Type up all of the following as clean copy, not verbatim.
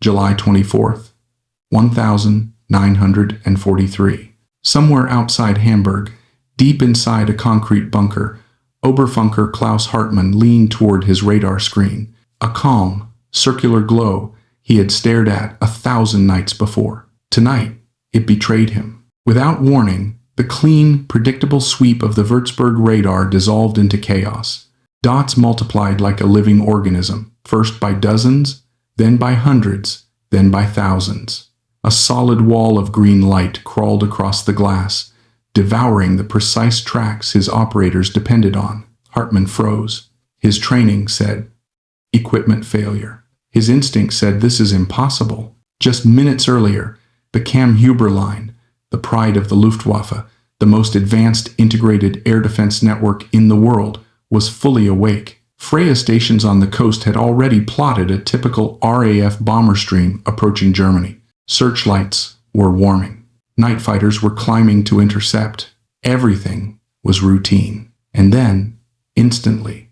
July 24th, 1943. Somewhere outside Hamburg, deep inside a concrete bunker, Oberfunker Klaus Hartmann leaned toward his radar screen, a calm, circular glow he had stared at 1,000 nights before. Tonight, it betrayed him. Without warning, the clean, predictable sweep of the Würzburg radar dissolved into chaos. Dots multiplied like a living organism, first by dozens, then by hundreds, then by thousands. A solid wall of green light crawled across the glass, devouring the precise tracks his operators depended on. Hartmann froze. His training said, equipment failure. His instinct said this is impossible. Just minutes earlier, the Kammhuber Line, the pride of the Luftwaffe, the most advanced integrated air defense network in the world, was fully awake. Freya stations on the coast had already plotted a typical RAF bomber stream approaching Germany. Searchlights were warming. Night fighters were climbing to intercept. Everything was routine. And then, instantly,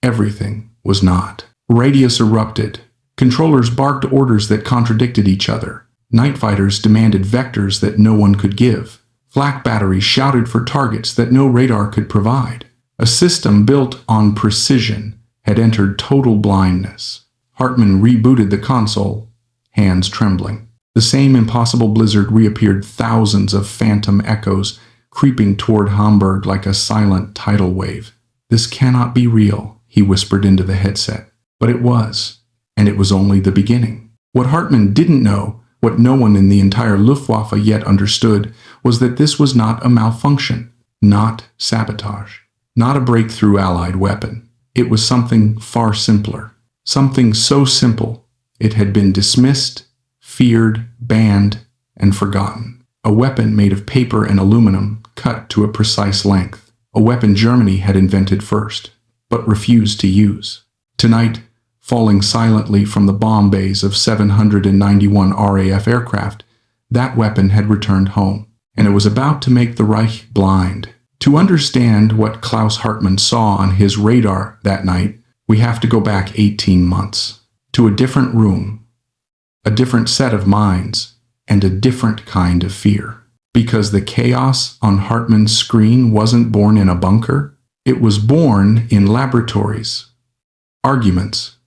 everything was not. Radius erupted. Controllers barked orders that contradicted each other. Night fighters demanded vectors that no one could give. Flak batteries shouted for targets that no radar could provide. A system built on precision had entered total blindness. Hartmann rebooted the console, hands trembling. The same impossible blizzard reappeared, thousands of phantom echoes creeping toward Hamburg like a silent tidal wave. This cannot be real, he whispered into the headset. But it was, and it was only the beginning. What Hartmann didn't know, what no one in the entire Luftwaffe yet understood, was that this was not a malfunction, not sabotage, not a breakthrough Allied weapon. It was something far simpler. Something so simple, it had been dismissed, feared, banned, and forgotten. A weapon made of paper and aluminum, cut to a precise length. A weapon Germany had invented first, but refused to use. Tonight, falling silently from the bomb bays of 791 RAF aircraft, that weapon had returned home, and it was about to make the Reich blind. To understand what Klaus Hartmann saw on his radar that night, we have to go back 18 months, to a different room, a different set of minds, and a different kind of fear. Because the chaos on Hartmann's screen wasn't born in a bunker, it was born in laboratories, arguments,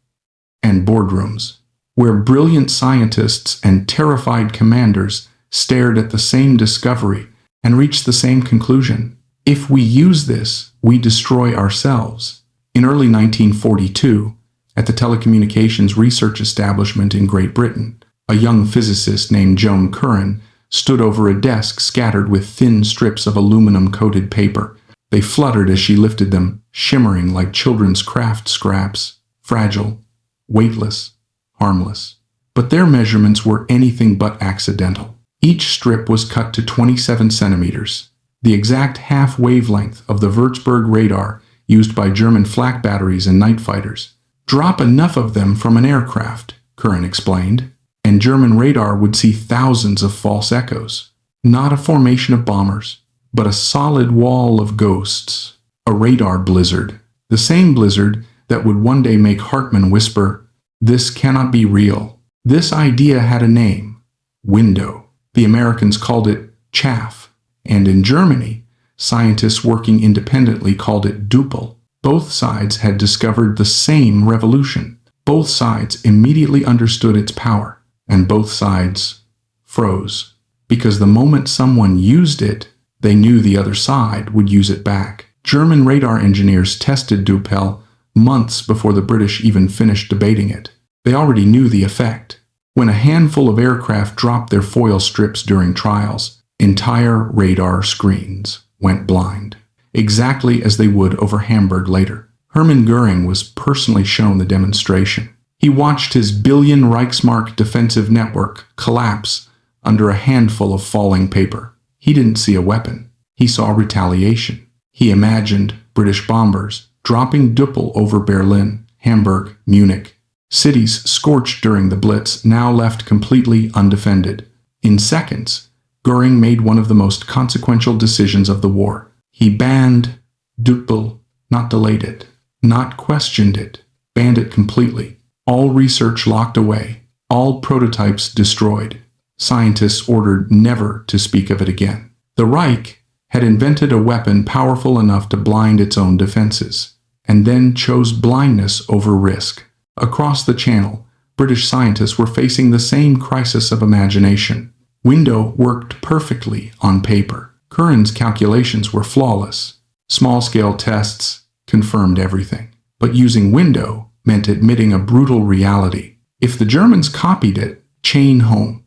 and boardrooms, where brilliant scientists and terrified commanders stared at the same discovery and reached the same conclusion. If we use this, we destroy ourselves. In early 1942, at the telecommunications research establishment in Great Britain, a young physicist named Joan Curran stood over a desk scattered with thin strips of aluminum-coated paper. They fluttered as she lifted them, shimmering like children's craft scraps, fragile, weightless, harmless. But their measurements were anything but accidental. Each strip was cut to 27 centimeters, the exact half-wavelength of the Würzburg radar used by German flak batteries and night fighters. Drop enough of them from an aircraft, Curran explained, and German radar would see thousands of false echoes. Not a formation of bombers, but a solid wall of ghosts. A radar blizzard. The same blizzard that would one day make Hartmann whisper, "This cannot be real." This idea had a name, window. The Americans called it Chaff, and in Germany, scientists working independently called it Düppel. Both sides had discovered the same revolution. Both sides immediately understood its power, and both sides froze. Because the moment someone used it, they knew the other side would use it back. German radar engineers tested Düppel months before the British even finished debating it. They already knew the effect. When a handful of aircraft dropped their foil strips during trials, entire radar screens went blind, exactly as they would over Hamburg later. Hermann Göring was personally shown the demonstration. He watched his billion Reichsmark defensive network collapse under a handful of falling paper. He didn't see a weapon. He saw retaliation. He imagined British bombers dropping Düppel over Berlin, Hamburg, Munich. Cities scorched during the Blitz, now left completely undefended. In seconds, Göring made one of the most consequential decisions of the war. He banned Düppel, not delayed it, not questioned it, banned it completely. All research locked away, All prototypes destroyed. Scientists ordered never to speak of it again. The Reich had invented a weapon powerful enough to blind its own defenses, and then chose blindness over risk. Across the Channel, British scientists were facing the same crisis of imagination. Window worked perfectly on paper. Curran's calculations were flawless. Small-scale tests confirmed everything. But using Window meant admitting a brutal reality. If the Germans copied it, chain home.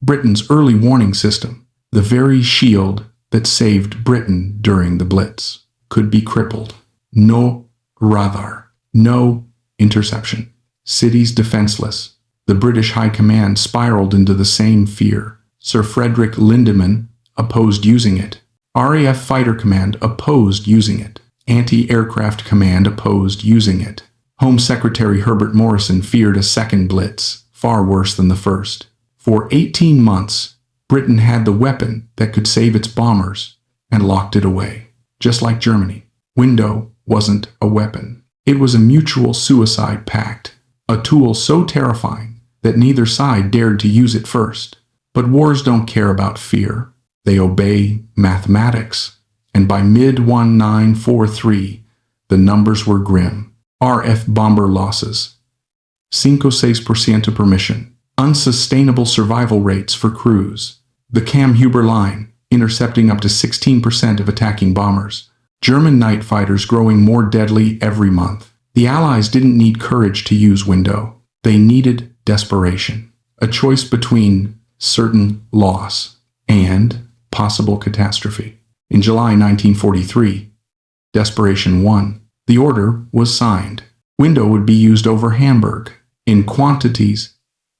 Britain's early warning system, the very shield that saved Britain during the Blitz, could be crippled. No radar, no interception. Cities defenseless. The British High Command spiraled into the same fear. Sir Frederick Lindemann opposed using it. RAF Fighter Command opposed using it. Anti-Aircraft Command opposed using it. Home Secretary Herbert Morrison feared a second Blitz, far worse than the first. For 18 months, Britain had the weapon that could save its bombers and locked it away. Just like Germany, Window wasn't a weapon. It was a mutual suicide pact, a tool so terrifying that neither side dared to use it first. But wars don't care about fear. They obey mathematics. And by mid-1943, the numbers were grim. RF bomber losses. 5–6% per mission. Unsustainable survival rates for crews. The Kammhuber Line, intercepting up to 16% of attacking bombers. German night fighters growing more deadly every month. The Allies didn't need courage to use Window. They needed desperation. A choice between certain loss and possible catastrophe. In July 1943, desperation won. The order was signed. Window would be used over Hamburg, in quantities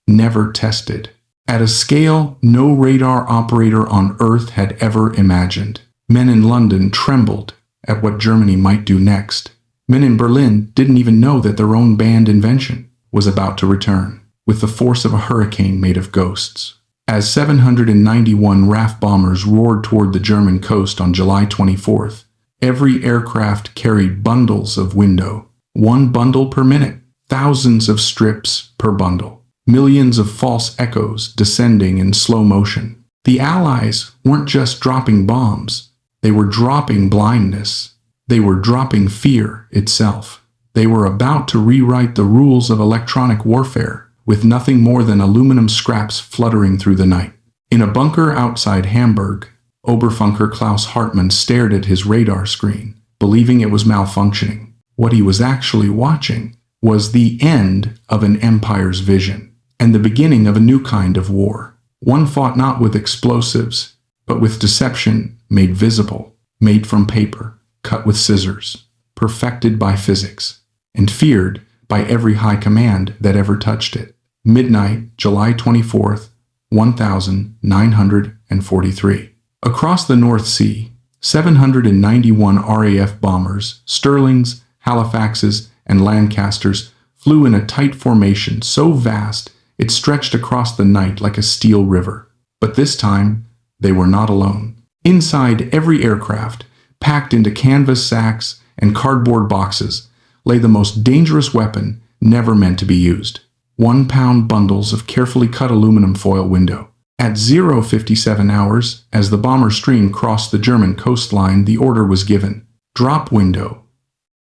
never tested, at a scale no radar operator on Earth had ever imagined. Men in London trembled at what Germany might do next. Men in Berlin didn't even know that their own banned invention was about to return, with the force of a hurricane made of ghosts. As 791 RAF bombers roared toward the German coast on July 24th, every aircraft carried bundles of Window. 1 bundle per minute, thousands of strips per bundle. Millions of false echoes descending in slow motion. The Allies weren't just dropping bombs. They were dropping blindness. They were dropping fear itself. They were about to rewrite the rules of electronic warfare, with nothing more than aluminum scraps fluttering through the night. In a bunker outside Hamburg, Oberfunker Klaus Hartmann stared at his radar screen, believing it was malfunctioning. What he was actually watching was the end of an empire's vision, and the beginning of a new kind of war. One fought not with explosives, but with deception made visible, made from paper, cut with scissors, perfected by physics, and feared by every high command that ever touched it. Midnight, July 24th, 1943. Across the North Sea, 791 RAF bombers, Stirlings, Halifaxes, and Lancasters flew in a tight formation so vast it stretched across the night like a steel river. But this time, they were not alone. Inside every aircraft, packed into canvas sacks and cardboard boxes, lay the most dangerous weapon never meant to be used. 1-pound bundles of carefully cut aluminum foil Window. At 0:57 hours, as the bomber stream crossed the German coastline, the order was given. Drop Window.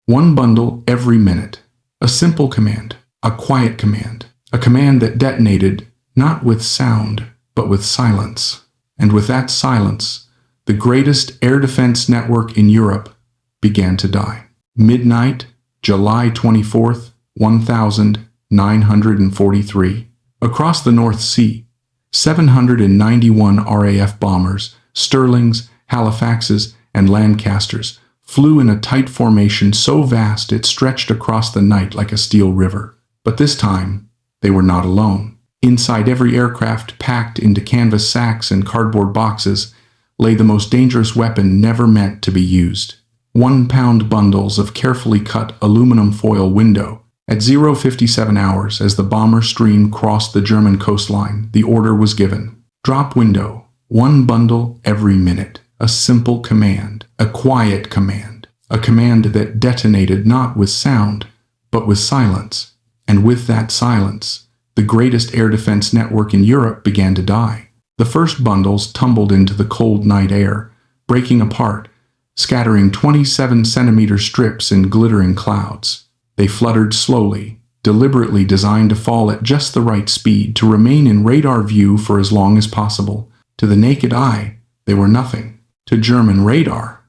1 bundle every minute. A simple command, a quiet command, a command that detonated not with sound, but with silence. And with that silence, the greatest air defense network in Europe began to die. Midnight, July 24th, 1943. Across the North Sea, 791 RAF bombers, Stirlings, Halifaxes, and Lancasters flew in a tight formation so vast it stretched across the night like a steel river. But this time, they were not alone. Inside every aircraft, packed into canvas sacks and cardboard boxes, lay the most dangerous weapon never meant to be used. 1-pound bundles of carefully cut aluminum foil Window. At 0:57 hours, as the bomber stream crossed the German coastline, the order was given. Drop Window. 1 bundle every minute. A simple command, a quiet command, a command that detonated not with sound, but with silence. And with that silence, the the greatest air defense network in Europe began to die. The first bundles tumbled into the cold night air, breaking apart, scattering 27-centimeter strips in glittering clouds. They fluttered slowly, deliberately designed to fall at just the right speed to remain in radar view for as long as possible. To the naked eye, they were nothing. To German radar,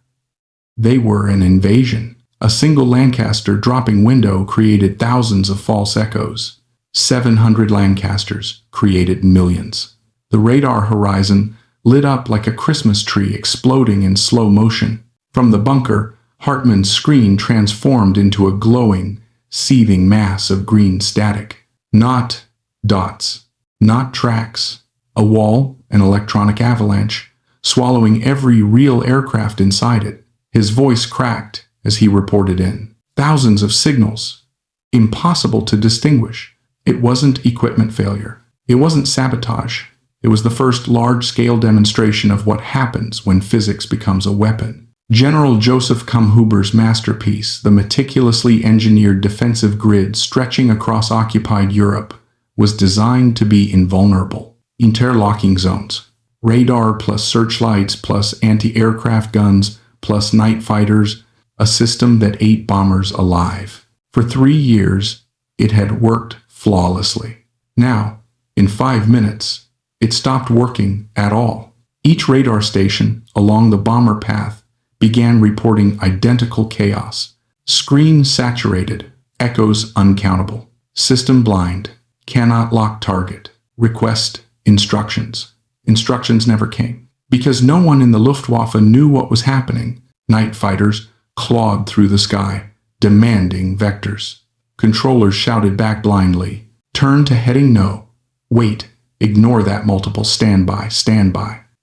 they were an invasion. A single Lancaster dropping window created thousands of false echoes. 700 Lancasters created millions. The radar horizon lit up like a Christmas tree exploding in slow motion. From the bunker, Hartmann's screen transformed into a glowing, seething mass of green static. Not dots, not tracks. A wall, an electronic avalanche, swallowing every real aircraft inside it. His voice cracked as he reported in. Thousands of signals. Impossible to distinguish. It wasn't equipment failure. It wasn't sabotage. It was the first large-scale demonstration of what happens when physics becomes a weapon. General Joseph Kammhuber's masterpiece, the meticulously engineered defensive grid stretching across occupied Europe, was designed to be invulnerable. Interlocking zones. Radar plus searchlights plus anti-aircraft guns plus night fighters, a system that ate bombers alive. For 3 years, it had worked flawlessly. Now, in 5 minutes, it stopped working at all. Each radar station along the bomber path began reporting identical chaos. Screen saturated, echoes uncountable, system blind, cannot lock target, request instructions. Instructions never came. Because no one in the Luftwaffe knew what was happening, night fighters clawed through the sky, demanding vectors. Controllers shouted back blindly, turn to heading no. Wait, ignore that multiple standby.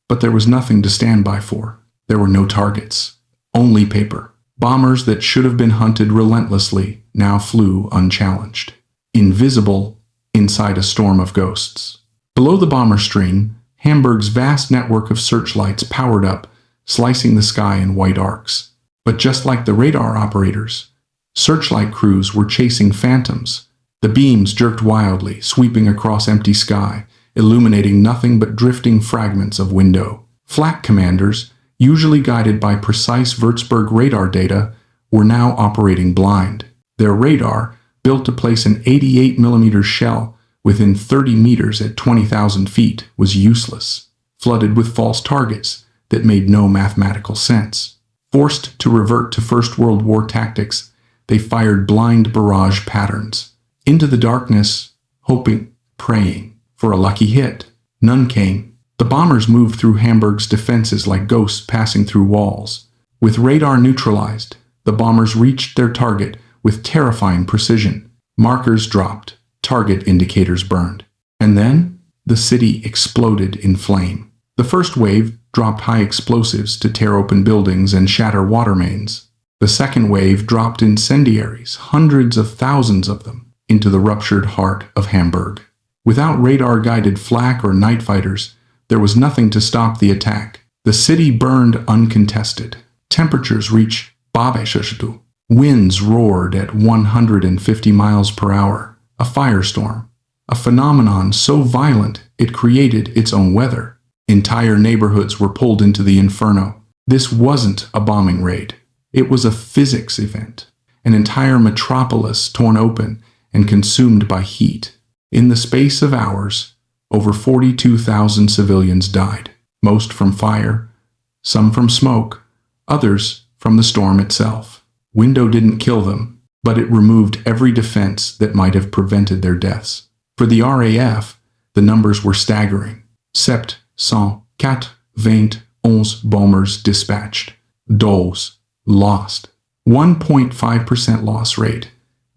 But there was nothing to stand by for. There were no targets, only paper. Bombers that should have been hunted relentlessly now flew unchallenged. Invisible inside a storm of ghosts. Below the bomber stream, Hamburg's vast network of searchlights powered up, slicing the sky in white arcs. But just like the radar operators, searchlight crews were chasing phantoms. The beams jerked wildly, sweeping across empty sky, illuminating nothing but drifting fragments of window. Flak commanders, usually guided by precise Würzburg radar data, were now operating blind. Their radar, built to place an 88mm shell within 30 meters at 20,000 feet, was useless, flooded with false targets that made no mathematical sense. Forced to revert to First World War tactics, they fired blind barrage patterns. Into the darkness, hoping, praying for a lucky hit. None came. The bombers moved through Hamburg's defenses like ghosts passing through walls. With radar neutralized, the bombers reached their target with terrifying precision. Markers dropped. Target indicators burned. And then, the city exploded in flame. The first wave dropped high explosives to tear open buildings and shatter water mains. The second wave dropped incendiaries, hundreds of thousands of them, into the ruptured heart of Hamburg. Without radar-guided flak or night fighters, there was nothing to stop the attack. The city burned uncontested. Temperatures reached Babeshashtu. Winds roared at 150 miles per hour. A firestorm. A phenomenon so violent it created its own weather. Entire neighborhoods were pulled into the inferno. This wasn't a bombing raid. It was a physics event. An entire metropolis torn open and consumed by heat. In the space of hours, over 42,000 civilians died, most from fire, some from smoke, others from the storm itself. Window didn't kill them, but it removed every defense that might have prevented their deaths. For the RAF, the numbers were staggering. 791 bombers dispatched. Doles lost. 1.5% loss rate,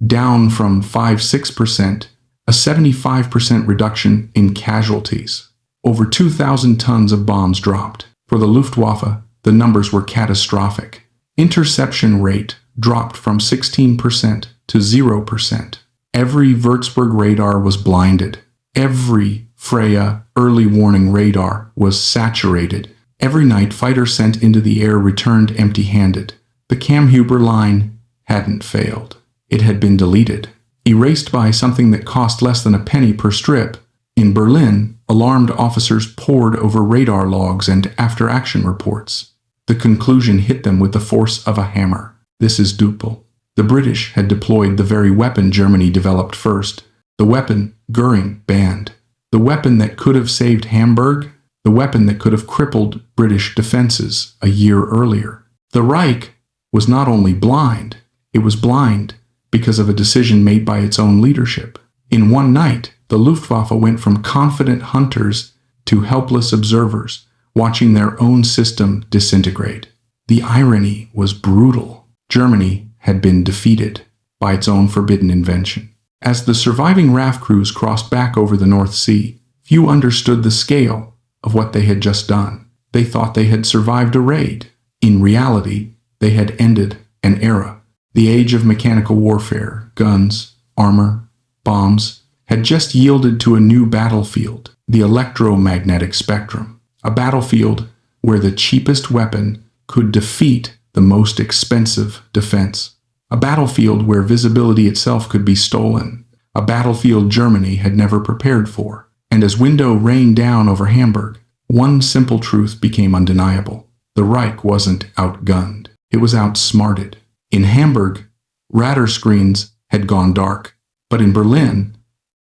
down from 5-6%, a 75% reduction in casualties. Over 2,000 tons of bombs dropped. For the Luftwaffe, the numbers were catastrophic. Interception rate dropped from 16% to 0%. Every Würzburg radar was blinded. Every Freya early warning radar was saturated. Every night fighter sent into the air returned empty-handed. The Kammhuber Line hadn't failed. It had been deleted. erased by something that cost less than a penny per strip. In Berlin, alarmed officers pored over radar logs and after-action reports. The conclusion hit them with the force of a hammer. This is Düppel. The British had deployed the very weapon Germany developed first. The weapon Göring banned. The weapon that could have saved Hamburg. The weapon that could have crippled British defenses a year earlier. The Reich was not only blind, it was blind because of a decision made by its own leadership. In one night, the Luftwaffe went from confident hunters to helpless observers, watching their own system disintegrate. The irony was brutal. Germany had been defeated by its own forbidden invention. As the surviving RAF crews crossed back over the North Sea, few understood the scale of what they had just done. They thought they had survived a raid. In reality, they had ended an era. The age of mechanical warfare, guns, armor, bombs, had just yielded to a new battlefield, the electromagnetic spectrum. A battlefield where the cheapest weapon could defeat the most expensive defense. A battlefield where visibility itself could be stolen. A battlefield Germany had never prepared for. And as window rained down over Hamburg, one simple truth became undeniable. The Reich wasn't outgunned. It was outsmarted. In Hamburg, radar screens had gone dark. But in Berlin,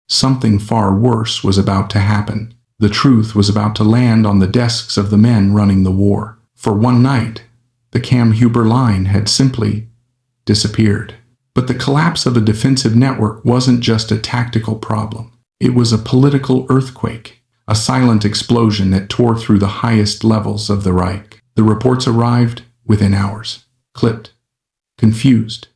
something far worse was about to happen. The truth was about to land on the desks of the men running the war. For one night, the Kammhuber Line had simply disappeared. But the collapse of a defensive network wasn't just a tactical problem. It was a political earthquake, a silent explosion that tore through the highest levels of the Reich. The reports arrived within hours, clipped, confused,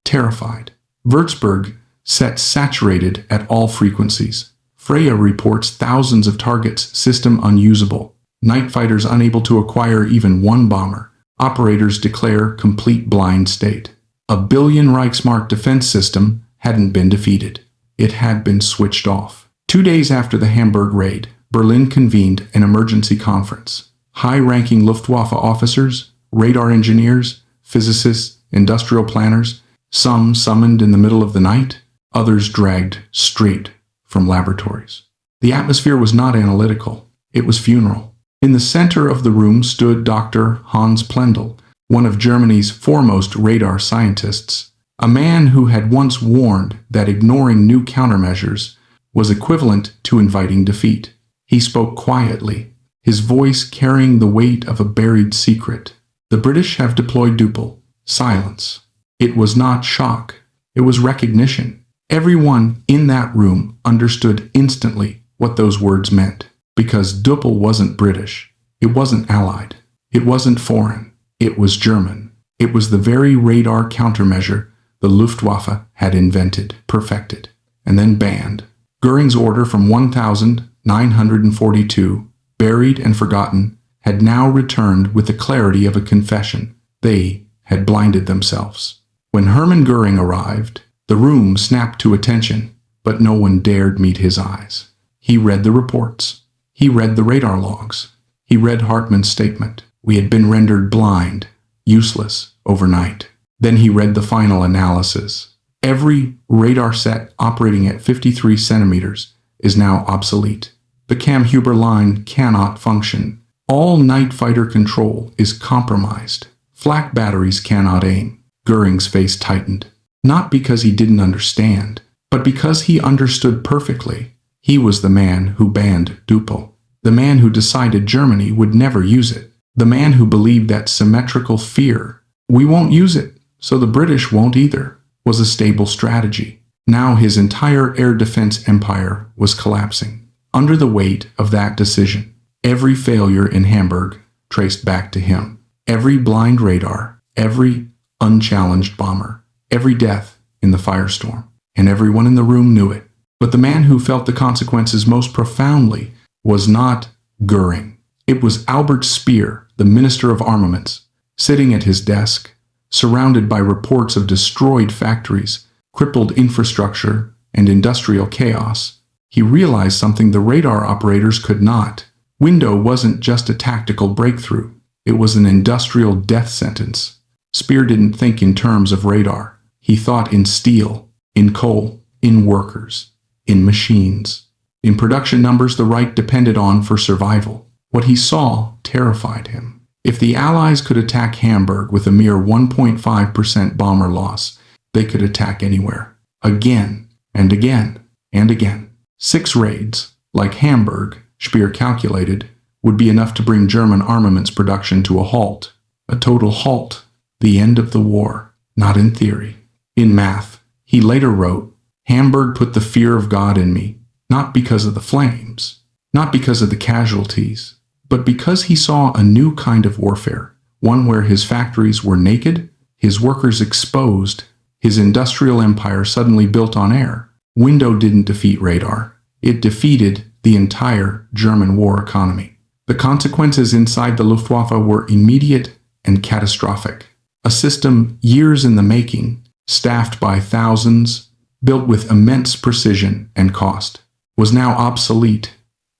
terrified. Würzburg set saturated at all frequencies. Freya reports thousands of targets, system unusable. Night fighters unable to acquire even one bomber. Operators declare complete blind state. A billion Reichsmark defense system hadn't been defeated. It had been switched off. 2 days after the Hamburg raid, Berlin convened an emergency conference. High-ranking Luftwaffe officers, radar engineers, physicists, industrial planners, some summoned in the middle of the night, others dragged straight from laboratories. The atmosphere was not analytical. It was funeral. In the center of the room stood Dr. Hans Plendl, one of Germany's foremost radar scientists, a man who had once warned that ignoring new countermeasures was equivalent to inviting defeat. He spoke quietly, his voice carrying the weight of a buried secret. The British have deployed Düppel. Silence. It was not shock. It was recognition. Everyone in that room understood instantly what those words meant. Because Düppel wasn't British. It wasn't Allied. It wasn't foreign. It was German. It was the very radar countermeasure the Luftwaffe had invented, perfected, and then banned. Göring's order from 1942, buried and forgotten, had now returned with the clarity of a confession. They had blinded themselves. When Hermann Göring arrived, the room snapped to attention, but no one dared meet his eyes. He read the reports. He read the radar logs. He read Hartmann's statement. We had been rendered blind, useless, overnight. Then he read the final analysis. Every radar set operating at 53 centimeters is now obsolete. The Kammhuber Line cannot function. All night fighter control is compromised. Flak batteries cannot aim. Göring's face tightened. Not because he didn't understand, but because he understood perfectly. He was the man who banned Düppel. The man who decided Germany would never use it. The man who believed that symmetrical fear, we won't use it, so the British won't either, was a stable strategy. Now his entire air defense empire was collapsing. Under the weight of that decision, every failure in Hamburg traced back to him. Every blind radar, every unchallenged bomber, every death in the firestorm, and everyone in the room knew it. But the man who felt the consequences most profoundly was not Göring. It was Albert Speer, the Minister of Armaments, sitting at his desk, surrounded by reports of destroyed factories, crippled infrastructure, and industrial chaos. He realized something the radar operators could not. Window wasn't just a tactical breakthrough. It was an industrial death sentence. Speer didn't think in terms of radar. He thought in steel, in coal, in workers, in machines, in production numbers the Reich depended on for survival. What he saw terrified him. If the Allies could attack Hamburg with a mere 1.5% bomber loss, they could attack anywhere. Again, and again, and again. 6 raids, like Hamburg, Speer calculated, would be enough to bring German armaments production to a halt. A total halt. The end of the war. Not in theory. In math, he later wrote, Hamburg put the fear of God in me, not because of the flames, not because of the casualties, but because he saw a new kind of warfare, one where his factories were naked, his workers exposed, his industrial empire suddenly built on air. Window didn't defeat radar. It defeated the entire German war economy. The consequences inside the Luftwaffe were immediate and catastrophic. A system years in the making, staffed by thousands, built with immense precision and cost, was now obsolete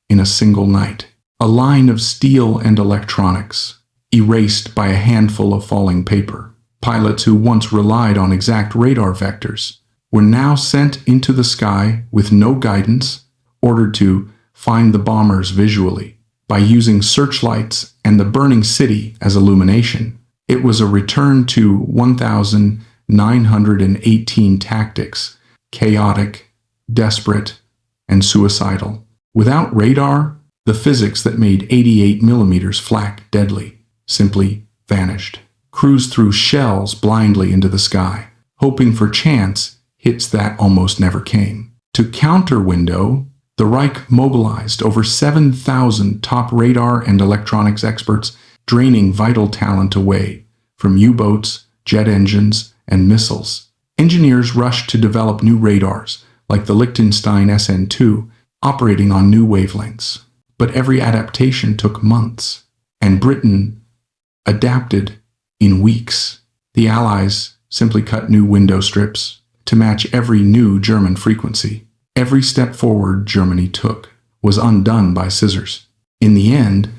in a single night. A line of steel and electronics, erased by a handful of falling paper. Pilots who once relied on exact radar vectors were now sent into the sky with no guidance, ordered to find the bombers visually by using searchlights and the burning city as illumination. It was a return to 1918 tactics, chaotic, desperate, and suicidal. Without radar, the physics that made 88mm flak deadly simply vanished. Crews threw shells blindly into the sky, hoping for chance hits that almost never came. To counter Window, the Reich mobilized over 7,000 top radar and electronics experts, draining vital talent away from U-boats, jet engines, and missiles. Engineers rushed to develop new radars, like the Liechtenstein SN2, operating on new wavelengths. But every adaptation took months, and Britain adapted in weeks. The Allies simply cut new window strips to match every new German frequency. Every step forward Germany took was undone by scissors. In the end,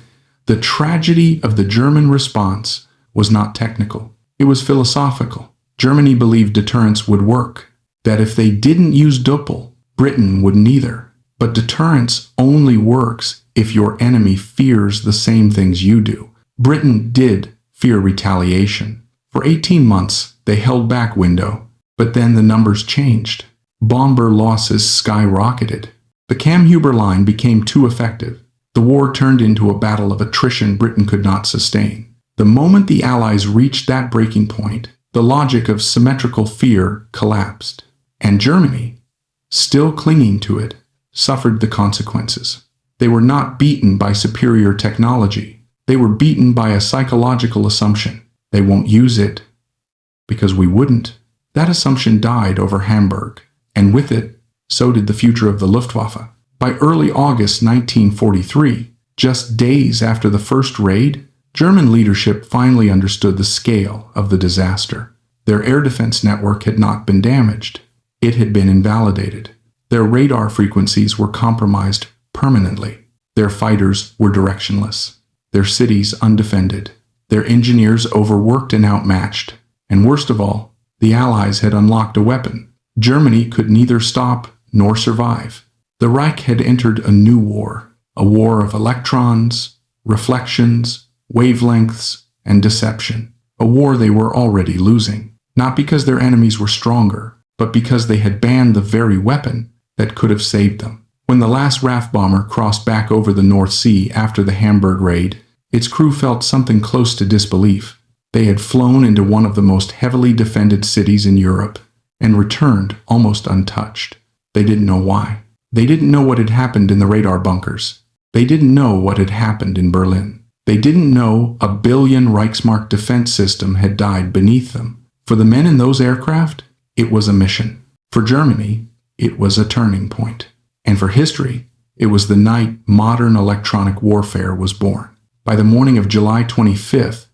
the tragedy of the German response was not technical. It was philosophical. Germany believed deterrence would work, that if they didn't use Düppel, Britain would neither. But deterrence only works if your enemy fears the same things you do. Britain did fear retaliation. For 18 months, they held back Window, but then the numbers changed. Bomber losses skyrocketed. The Kammhuber Line became too effective. The war turned into a battle of attrition Britain could not sustain. The moment the Allies reached that breaking point, the logic of symmetrical fear collapsed, and Germany, still clinging to it, suffered the consequences. They were not beaten by superior technology. They were beaten by a psychological assumption. They won't use it because we wouldn't. That assumption died over Hamburg, and with it, so did the future of the Luftwaffe. By early August 1943, just days after the first raid, German leadership finally understood the scale of the disaster. Their air defense network had not been damaged. It had been invalidated. Their radar frequencies were compromised permanently. Their fighters were directionless. Their cities undefended. Their engineers overworked and outmatched. And worst of all, the Allies had unlocked a weapon. Germany could neither stop nor survive. The Reich had entered a new war, a war of electrons, reflections, wavelengths, and deception. A war they were already losing, not because their enemies were stronger, but because they had banned the very weapon that could have saved them. When the last RAF bomber crossed back over the North Sea after the Hamburg raid, its crew felt something close to disbelief. They had flown into one of the most heavily defended cities in Europe and returned almost untouched. They didn't know why. They didn't know what had happened in the radar bunkers. They didn't know what had happened in Berlin. They didn't know a $1 billion Reichsmark defense system had died beneath them. For the men in those aircraft, it was a mission. For Germany, it was a turning point. And for history, it was the night modern electronic warfare was born. By the morning of July 25th,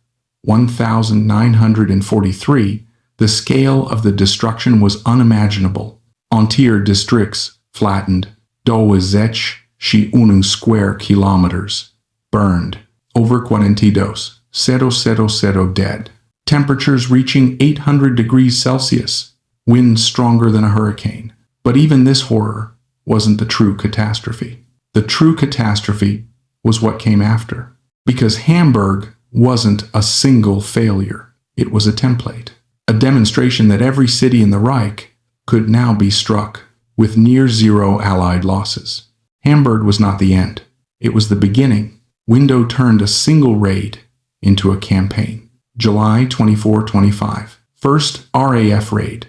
1943, the scale of the destruction was unimaginable. Entire districts flattened, 2,000 square kilometers, burned. Over 42,000 dead. Temperatures reaching 800 degrees Celsius. Winds stronger than a hurricane. But even this horror wasn't the true catastrophe. The true catastrophe was what came after. Because Hamburg wasn't a single failure. It was a template. A demonstration that every city in the Reich could now be struck with near-zero Allied losses. Hamburg was not the end. It was the beginning. Window turned a single raid into a campaign. July 24-25. First RAF raid.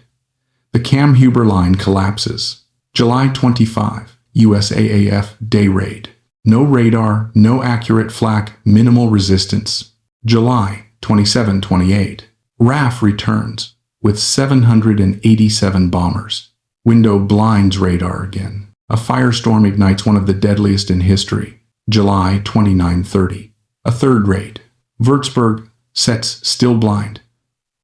The Kammhuber Line collapses. July 25. USAAF day raid. No radar, no accurate flak, minimal resistance. July 27-28. RAF returns with 787 bombers. Window blinds radar again. A firestorm ignites one of the deadliest in history. July 29-30. A third raid. Würzburg sets still blind.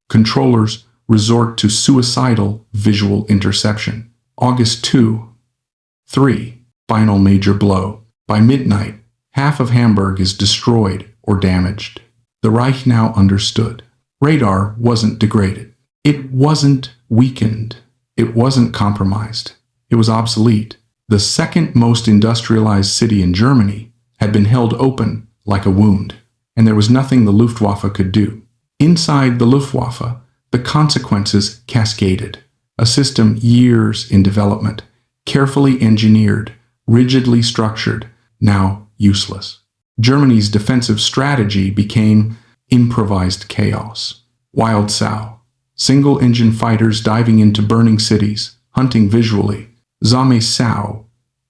Controllers resort to suicidal visual interception. August 2-3. Final major blow. By midnight, half of Hamburg is destroyed or damaged. The Reich now understood. Radar wasn't degraded. It wasn't weakened. It wasn't compromised. It was obsolete. The second most industrialized city in Germany had been held open like a wound, and there was nothing the Luftwaffe could do. Inside the Luftwaffe, the consequences cascaded. A system years in development, carefully engineered, rigidly structured, now useless. Germany's defensive strategy became improvised chaos. Wild sow. Single-engine fighters diving into burning cities, hunting visually. Zame sow.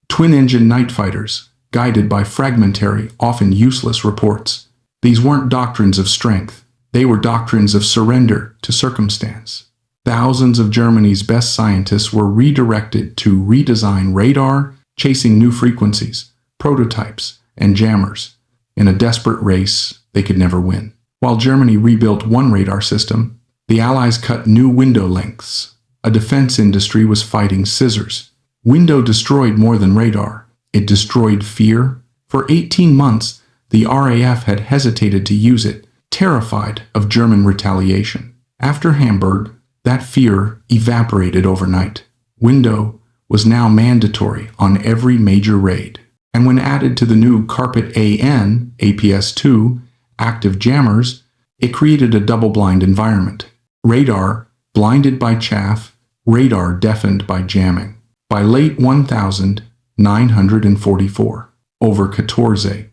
Twin-engine night fighters, guided by fragmentary, often useless reports. These weren't doctrines of strength. They were doctrines of surrender to circumstance. Thousands of Germany's best scientists were redirected to redesign radar, chasing new frequencies, prototypes, and jammers. In a desperate race they could never win. While Germany rebuilt one radar system, the Allies cut new window lengths. A defense industry was fighting scissors. Window destroyed more than radar. It destroyed fear. For 18 months, the RAF had hesitated to use it, terrified of German retaliation. After Hamburg, that fear evaporated overnight. Window was now mandatory on every major raid. And when added to the new Carpet AN, APS-2, active jammers, it created a double-blind environment. Radar blinded by chaff, radar deafened by jamming. By late 1944, over 14,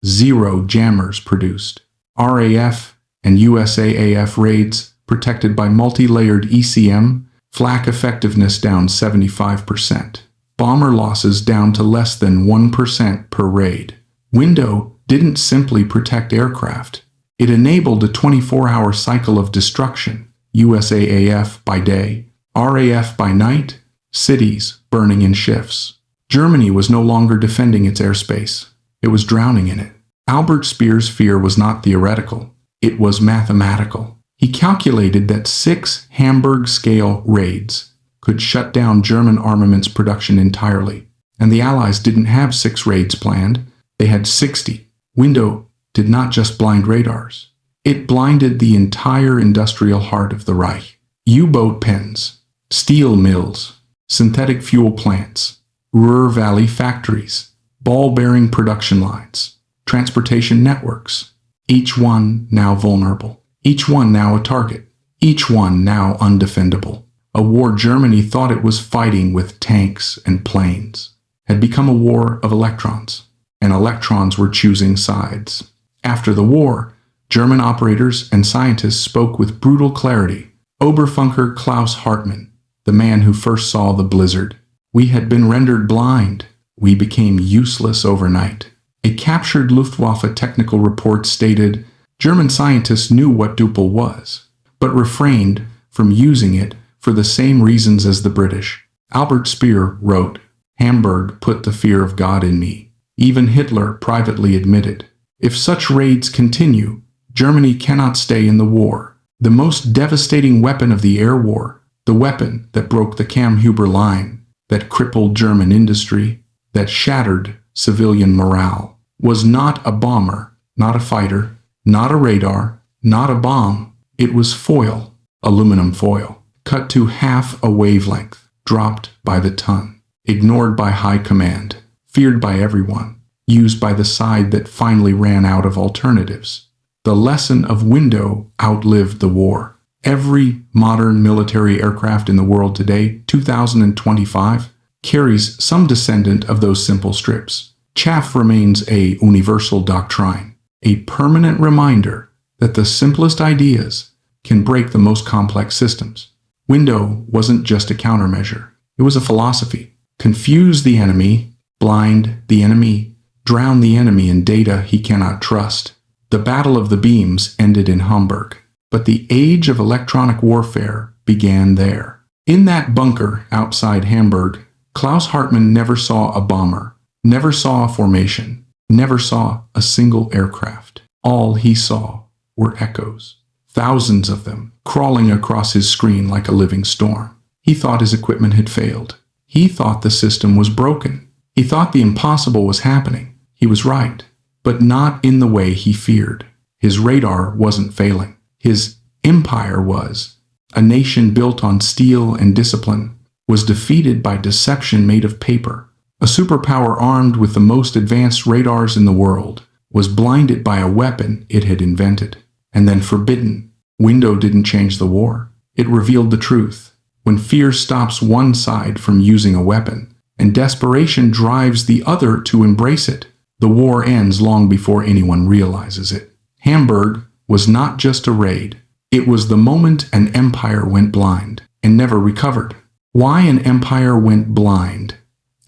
zero jammers produced. RAF and USAAF raids protected by multi-layered ECM, flak effectiveness down 75%. Bomber losses down to less than 1% per raid. Window didn't simply protect aircraft. It enabled a 24-hour cycle of destruction. USAAF by day, RAF by night, cities burning in shifts. Germany was no longer defending its airspace. It was drowning in it. Albert Speer's fear was not theoretical. It was mathematical. He calculated that 6 Hamburg-scale raids could shut down German armaments production entirely. And the Allies didn't have 6 raids planned. They had 60. Window did not just blind radars. It blinded the entire industrial heart of the Reich. U-boat pens, steel mills, synthetic fuel plants, Ruhr Valley factories, ball-bearing production lines, transportation networks, each one now vulnerable, each one now a target, each one now undefendable. A war Germany thought it was fighting with tanks and planes had become a war of electrons, and electrons were choosing sides. After the war, German operators and scientists spoke with brutal clarity. Oberfunker Klaus Hartmann, the man who first saw the blizzard. We had been rendered blind. We became useless overnight. A captured Luftwaffe technical report stated, German scientists knew what Düppel was, but refrained from using it for the same reasons as the British. Albert Speer wrote, Hamburg put the fear of God in me. Even Hitler privately admitted, if such raids continue, Germany cannot stay in the war. The most devastating weapon of the air war, the weapon that broke the Kammhuber Line, that crippled German industry, that shattered civilian morale, was not a bomber, not a fighter, not a radar, not a bomb. It was foil, aluminum foil, cut to half a wavelength, dropped by the ton, ignored by high command, feared by everyone, used by the side that finally ran out of alternatives. The lesson of window outlived the war. Every modern military aircraft in the world today, 2025, carries some descendant of those simple strips. Chaff remains a universal doctrine, a permanent reminder that the simplest ideas can break the most complex systems. Window wasn't just a countermeasure. It was a philosophy. Confuse the enemy, blind the enemy, drown the enemy in data he cannot trust. The Battle of the Beams ended in Hamburg, but the age of electronic warfare began there. In that bunker outside Hamburg, Klaus Hartmann never saw a bomber, never saw a formation, never saw a single aircraft. All he saw were echoes, thousands of them, crawling across his screen like a living storm. He thought his equipment had failed. He thought the system was broken. He thought the impossible was happening. He was right, but not in the way he feared. His radar wasn't failing. His empire was. A nation built on steel and discipline was defeated by deception made of paper. A superpower armed with the most advanced radars in the world was blinded by a weapon it had invented and then forbidden. Window didn't change the war. It revealed the truth. When fear stops one side from using a weapon and desperation drives the other to embrace it, the war ends long before anyone realizes it. Hamburg was not just a raid. It was the moment an empire went blind and never recovered. Why an empire went blind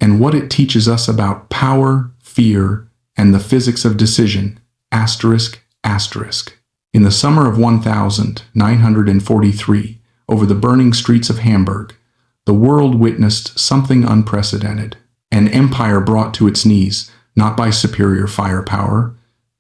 and what it teaches us about power, fear, and the physics of decision, asterisk, asterisk. In the summer of 1943, over the burning streets of Hamburg, the world witnessed something unprecedented. An empire brought to its knees, not by superior firepower,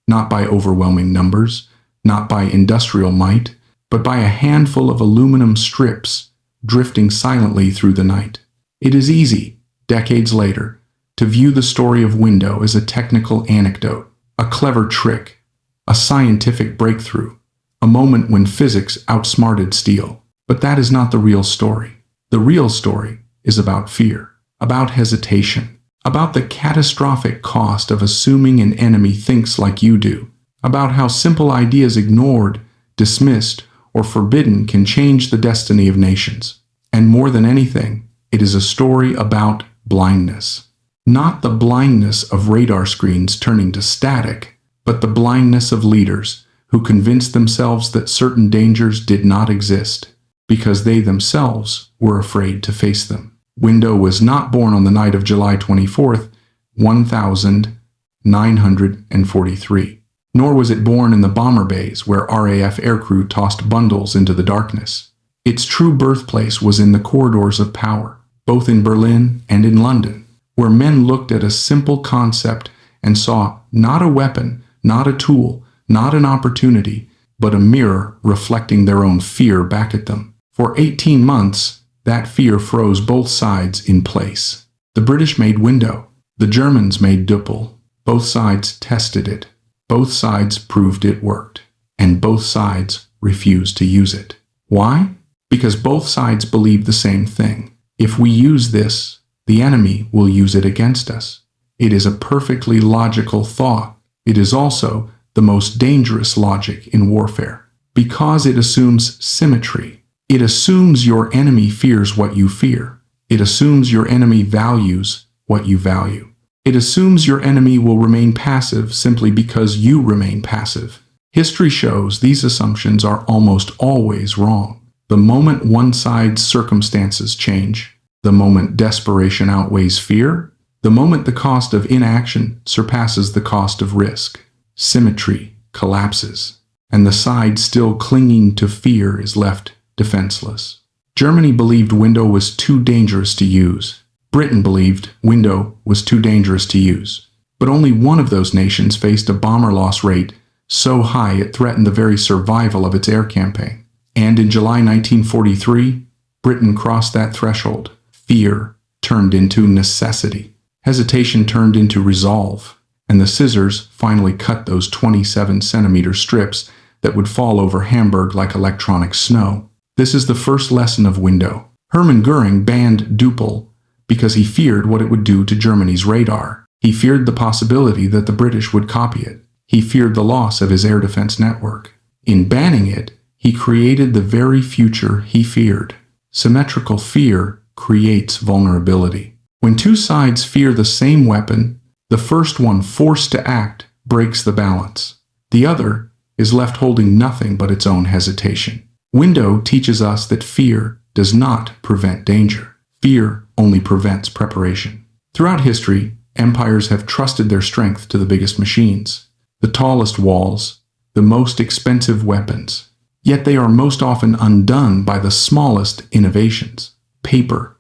not by overwhelming numbers, not by industrial might, but by a handful of aluminum strips drifting silently through the night. It is easy, decades later, to view the story of Window as a technical anecdote, a clever trick, a scientific breakthrough, a moment when physics outsmarted steel. But that is not the real story. The real story is about fear, about hesitation, about the catastrophic cost of assuming an enemy thinks like you do, about how simple ideas ignored, dismissed, or forbidden can change the destiny of nations. And more than anything, it is a story about blindness. Not the blindness of radar screens turning to static, but the blindness of leaders who convinced themselves that certain dangers did not exist because they themselves were afraid to face them. Window was not born on the night of July 24th, 1943. Nor was it born in the bomber bays where RAF aircrew tossed bundles into the darkness. Its true birthplace was in the corridors of power, both in Berlin and in London, where men looked at a simple concept and saw not a weapon, not a tool, not an opportunity, but a mirror reflecting their own fear back at them. For 18 months, that fear froze both sides in place. The British made Window. The Germans made Düppel. Both sides tested it. Both sides proved it worked. And both sides refused to use it. Why? Because both sides believed the same thing. If we use this, the enemy will use it against us. It is a perfectly logical thought. It is also the most dangerous logic in warfare, because it assumes symmetry. It assumes your enemy fears what you fear. It assumes your enemy values what you value. It assumes your enemy will remain passive simply because you remain passive. History shows these assumptions are almost always wrong. The moment one side's circumstances change, the moment desperation outweighs fear, the moment the cost of inaction surpasses the cost of risk, symmetry collapses, and the side still clinging to fear is left defenseless. Germany believed Window was too dangerous to use. Britain believed Window was too dangerous to use. But only one of those nations faced a bomber loss rate so high it threatened the very survival of its air campaign. And in July 1943, Britain crossed that threshold. Fear turned into necessity. Hesitation turned into resolve. And the scissors finally cut those 27-centimeter strips that would fall over Hamburg like electronic snow. This is the first lesson of Window. Hermann Göring banned Düppel because he feared what it would do to Germany's radar. He feared the possibility that the British would copy it. He feared the loss of his air defense network. In banning it, he created the very future he feared. Symmetrical fear creates vulnerability. When two sides fear the same weapon, the first one forced to act breaks the balance. The other is left holding nothing but its own hesitation. Window teaches us that fear does not prevent danger. Fear only prevents preparation. Throughout history, empires have trusted their strength to the biggest machines, the tallest walls, the most expensive weapons. Yet they are most often undone by the smallest innovations. Paper,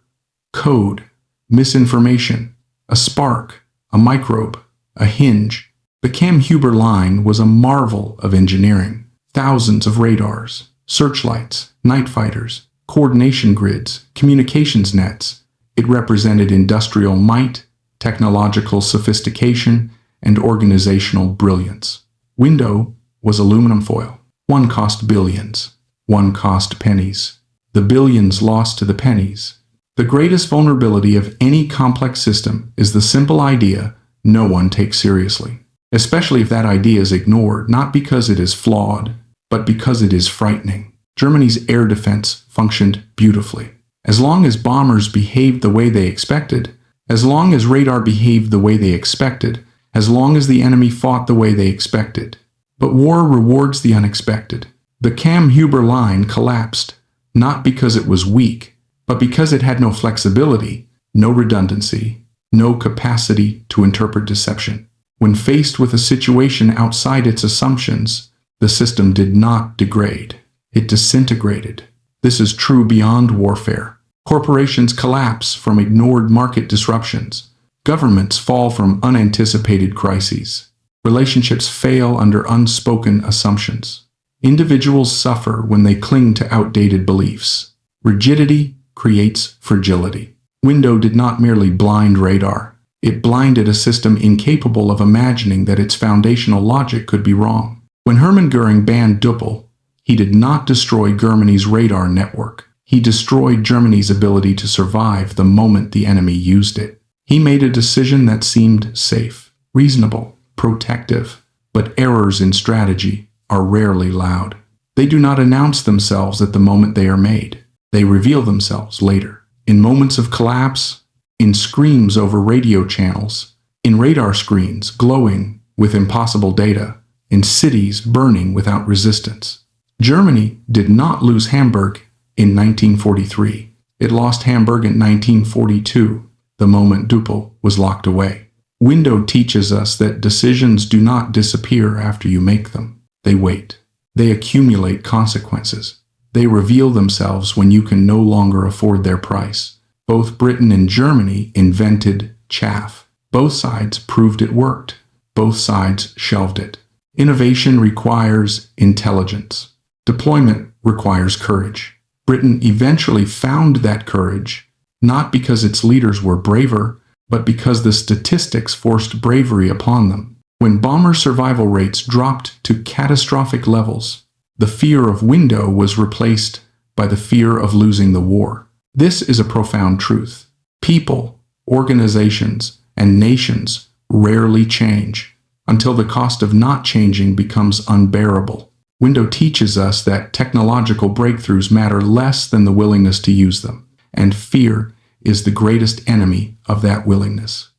code, misinformation, a spark, a microbe, a hinge. The Kammhuber Line was a marvel of engineering. Thousands of radars, searchlights, night fighters, coordination grids, communications nets. It represented industrial might, technological sophistication, and organizational brilliance. Window was aluminum foil. One cost billions. One cost pennies. The billions lost to the pennies. The greatest vulnerability of any complex system is the simple idea no one takes seriously, especially if that idea is ignored, not because it is flawed, but because it is frightening. Germany's air defense functioned beautifully. As long as bombers behaved the way they expected, as long as radar behaved the way they expected, as long as the enemy fought the way they expected. But war rewards the unexpected. The Kammhuber Line collapsed, not because it was weak, but because it had no flexibility, no redundancy, no capacity to interpret deception. When faced with a situation outside its assumptions, the system did not degrade. It disintegrated. This is true beyond warfare. Corporations collapse from ignored market disruptions. Governments fall from unanticipated crises. Relationships fail under unspoken assumptions. Individuals suffer when they cling to outdated beliefs. Rigidity creates fragility. Window did not merely blind radar. It blinded a system incapable of imagining that its foundational logic could be wrong. When Hermann Göring banned Düppel, he did not destroy Germany's radar network. He destroyed Germany's ability to survive the moment the enemy used it. He made a decision that seemed safe, reasonable, protective, but errors in strategy are rarely loud. They do not announce themselves at the moment they are made. They reveal themselves later. In moments of collapse, in screams over radio channels, in radar screens glowing with impossible data, in cities burning without resistance. Germany did not lose Hamburg in 1943. It lost Hamburg in 1942, the moment Düppel was locked away. Window teaches us that decisions do not disappear after you make them. They wait. They accumulate consequences. They reveal themselves when you can no longer afford their price. Both Britain and Germany invented Chaff. Both sides proved it worked. Both sides shelved it. Innovation requires intelligence. Deployment requires courage. Britain eventually found that courage, not because its leaders were braver, but because the statistics forced bravery upon them. When bomber survival rates dropped to catastrophic levels, the fear of Window was replaced by the fear of losing the war. This is a profound truth. People, organizations, and nations rarely change until the cost of not changing becomes unbearable. Window teaches us that technological breakthroughs matter less than the willingness to use them, and fear is the greatest enemy of that willingness.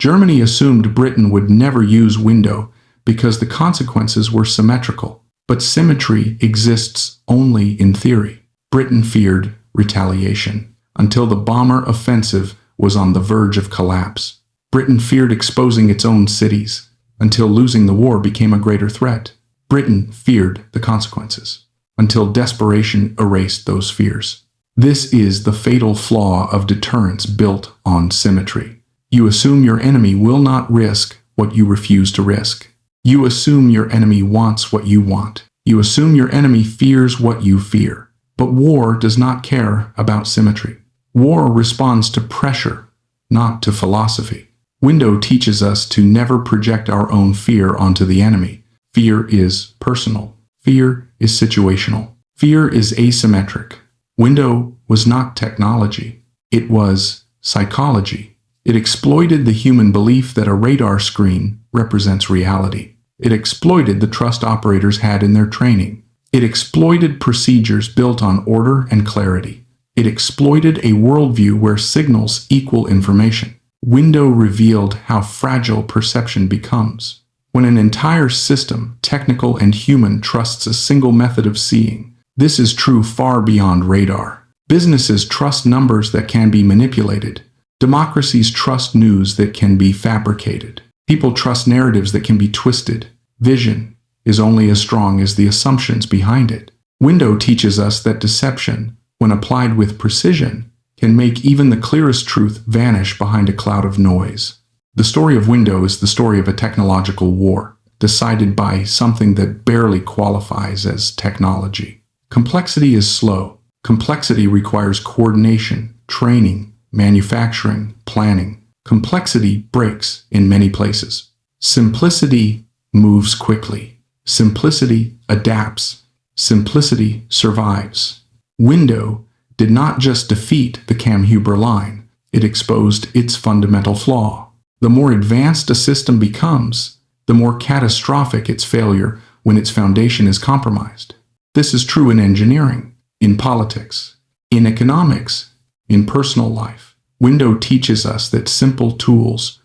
Germany assumed Britain would never use Window because the consequences were symmetrical, but symmetry exists only in theory. Britain feared retaliation until the bomber offensive was on the verge of collapse. Britain feared exposing its own cities until losing the war became a greater threat. Britain feared the consequences until desperation erased those fears. This is the fatal flaw of deterrence built on symmetry. You assume your enemy will not risk what you refuse to risk. You assume your enemy wants what you want. You assume your enemy fears what you fear. But war does not care about symmetry. War responds to pressure, not to philosophy. Window teaches us to never project our own fear onto the enemy. Fear is personal. Fear is situational. Fear is asymmetric. Window was not technology. It was psychology. It exploited the human belief that a radar screen represents reality. It exploited the trust operators had in their training. It exploited procedures built on order and clarity. It exploited a worldview where signals equal information. Window revealed how fragile perception becomes. When an entire system, technical and human, trusts a single method of seeing, this is true far beyond radar. Businesses trust numbers that can be manipulated. Democracies trust news that can be fabricated. People trust narratives that can be twisted. Vision is only as strong as the assumptions behind it. Window teaches us that deception, when applied with precision, can make even the clearest truth vanish behind a cloud of noise. The story of Window is the story of a technological war, decided by something that barely qualifies as technology. Complexity is slow. Complexity requires coordination, training, manufacturing, planning. Complexity breaks in many places. Simplicity moves quickly. Simplicity adapts. Simplicity survives. Window did not just defeat the Kammhuber Line, it exposed its fundamental flaw. The more advanced a system becomes, the more catastrophic its failure when its foundation is compromised. This is true in engineering, in politics, in economics, in personal life. Window teaches us that simple tools,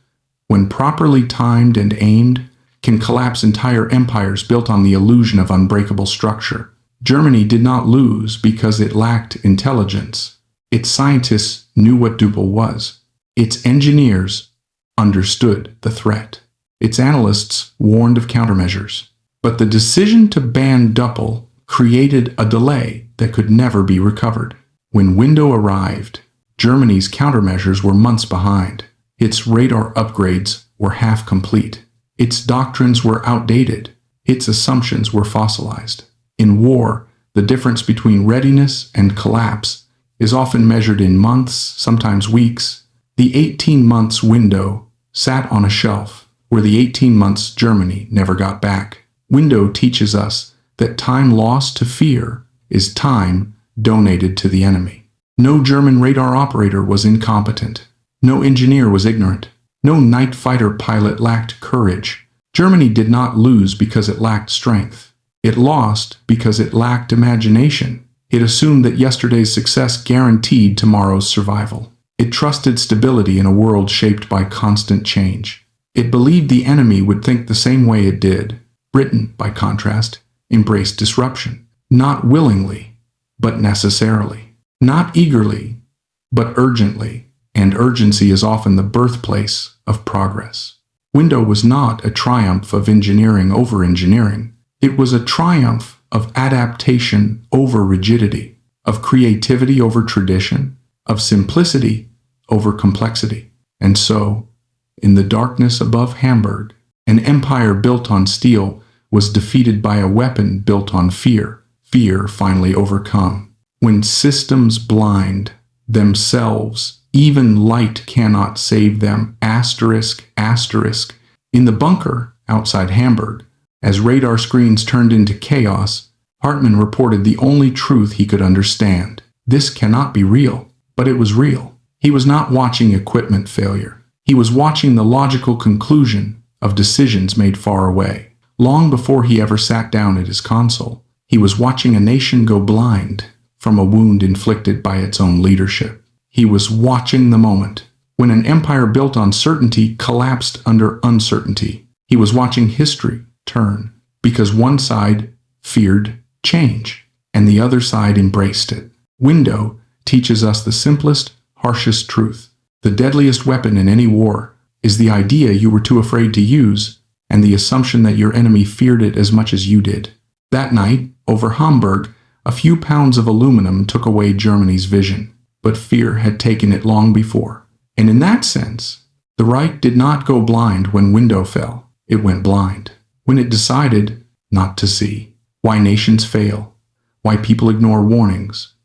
when properly timed and aimed, can collapse entire empires built on the illusion of unbreakable structure. Germany did not lose because it lacked intelligence. Its scientists knew what Düppel was. Its engineers understood the threat. Its analysts warned of countermeasures. But the decision to ban Düppel created a delay that could never be recovered. When Window arrived, Germany's countermeasures were months behind. Its radar upgrades were half complete. Its doctrines were outdated. Its assumptions were fossilized. In war, the difference between readiness and collapse is often measured in months, sometimes weeks. The 18 months Window sat on a shelf where the 18 months Germany never got back. Window teaches us that time lost to fear is time donated to the enemy. No German radar operator was incompetent. No engineer was ignorant. No night fighter pilot lacked courage. Germany did not lose because it lacked strength. It lost because it lacked imagination. It assumed that yesterday's success guaranteed tomorrow's survival. It trusted stability in a world shaped by constant change. It believed the enemy would think the same way it did. Britain, by contrast, embraced disruption, not willingly, but necessarily. Not eagerly, but urgently. And urgency is often the birthplace of progress. Window was not a triumph of engineering over engineering. It was a triumph of adaptation over rigidity, of creativity over tradition, of simplicity over complexity. And so, in the darkness above Hamburg, an empire built on steel was defeated by a weapon built on fear. Fear finally overcome. When systems blind themselves, even light cannot save them. Asterisk, asterisk. In the bunker outside Hamburg, as radar screens turned into chaos, Hartmann reported the only truth he could understand. This cannot be real. But it was real. He was not watching equipment failure. He was watching the logical conclusion of decisions made far away. Long before he ever sat down at his console, he was watching a nation go blind from a wound inflicted by its own leadership. He was watching the moment when an empire built on certainty collapsed under uncertainty. He was watching history turn because one side feared change and the other side embraced it. Window teaches us the simplest, harshest truth. The deadliest weapon in any war is the idea you were too afraid to use and the assumption that your enemy feared it as much as you did. That night, over Hamburg, a few pounds of aluminum took away Germany's vision, but fear had taken it long before. And in that sense, the Reich did not go blind when Window fell. It went blind when it decided not to see. Why nations fail, why people ignore warnings,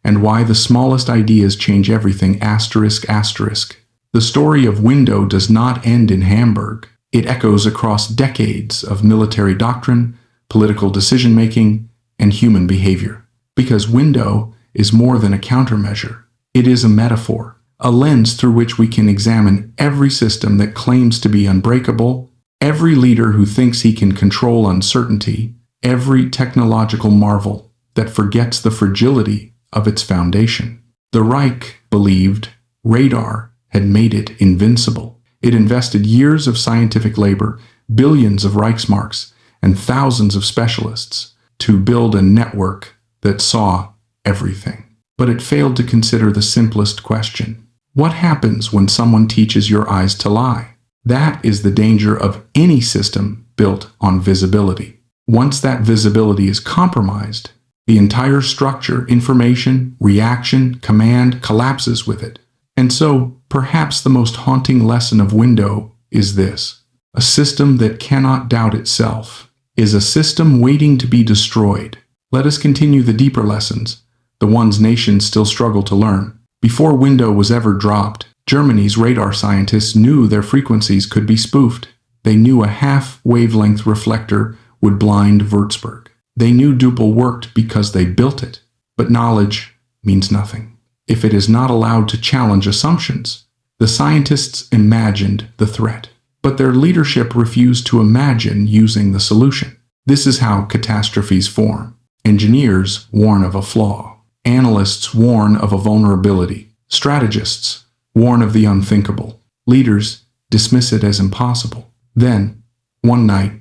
and why the smallest ideas change everything. Asterisk, asterisk. The story of Window does not end in Hamburg. It echoes across decades of military doctrine, political decision-making, and human behavior. Because Window is more than a countermeasure. It is a metaphor, a lens through which we can examine every system that claims to be unbreakable, every leader who thinks he can control uncertainty, every technological marvel that forgets the fragility of its foundation. The Reich believed radar had made it invincible. It invested years of scientific labor, billions of Reichsmarks, and thousands of specialists to build a network that saw everything. But it failed to consider the simplest question. What happens when someone teaches your eyes to lie? That is the danger of any system built on visibility. Once that visibility is compromised, the entire structure, information, reaction, command collapses with it. And so, perhaps the most haunting lesson of Window is this: a system that cannot doubt itself is a system waiting to be destroyed. Let us continue the deeper lessons, the ones nations still struggle to learn. Before Window was ever dropped, Germany's radar scientists knew their frequencies could be spoofed. They knew a half-wavelength reflector would blind Würzburg. They knew Düppel worked because they built it. But knowledge means nothing if it is not allowed to challenge assumptions. The scientists imagined the threat, but their leadership refused to imagine using the solution. This is how catastrophes form. Engineers warn of a flaw. Analysts warn of a vulnerability. Strategists warn of the unthinkable. Leaders dismiss it as impossible. Then, one night,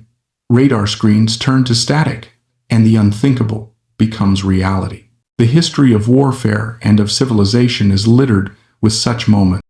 radar screens turn to static, and the unthinkable becomes reality. The history of warfare and of civilization is littered with such moments.